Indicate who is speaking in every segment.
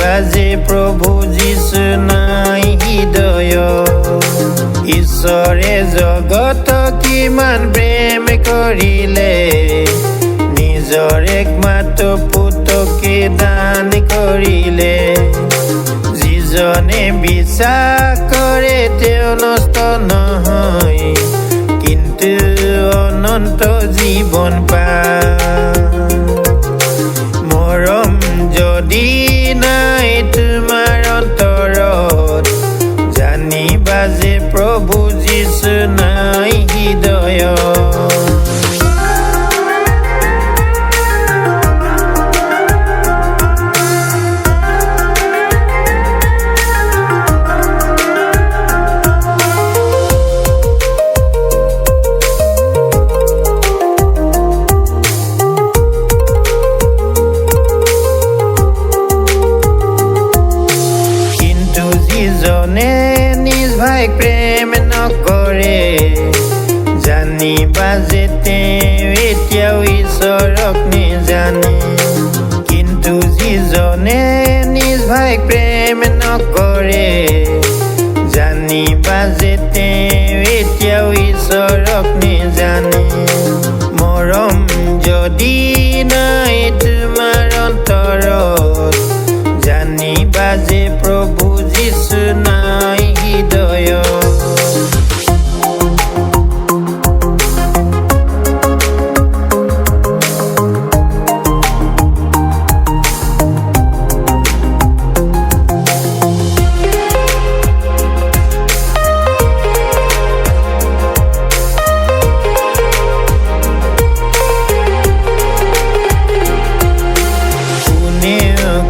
Speaker 1: বাজে প্ৰভু যীশু নাই হৃদয় ঈশ্বৰে জগতক কিমান প্ৰেম কৰিলে নিজৰ একমাত্ৰ পুত্ৰকে দান কৰিলে যিজনে বিশ্বাস কৰে তেওঁ নষ্ট নহয় কিন্তু অনন্ত জীৱন পায় মৰম যদি নাই তোমাৰ অন্তৰত জানিবা যে প্ৰভু যীশু নাই হৃদয়ত যিজনে নিজ ভাইক প্ৰেম নকৰে জানিবা যে তেওঁ এতিয়াও ঈশ্বৰক নেজানে কিন্তু যিজনে নিজ ভাইক প্ৰেম নকৰে জানিবা যে তেওঁ এতিয়াও ঈশ্বৰক নেজানে মৰম যদি নাই তোমাৰ অন্তৰত জানিবা যে প্ৰভু যীশু নাই হৃদয়ত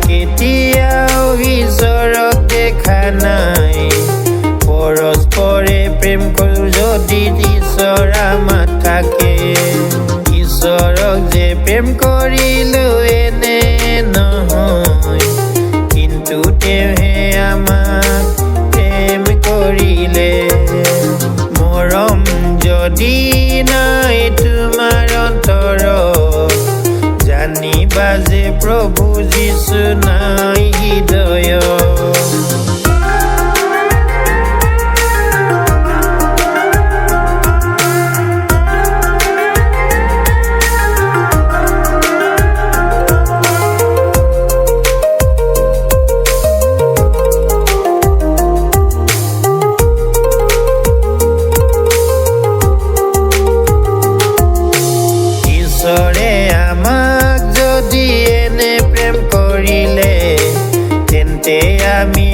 Speaker 1: কেতিয়াও ঈশ্বৰক দেখা নাই পৰস্পৰে প্ৰেম কৰোঁ যদি ঈশ্বৰ আমাত থাকে ঈশ্বৰক যে প্ৰেম কৰিলো এনে নহয় কিন্তু তেওঁহে আমাক প্ৰেম কৰিলে মৰম যদি নাই তোমাৰ অন্তৰত জানিবা যে প্ৰভু যীশু নাই হৃদয়ত ঈশ্বৰে আমাক যদি এনে প্ৰেম কৰিলে তেন্তে আমি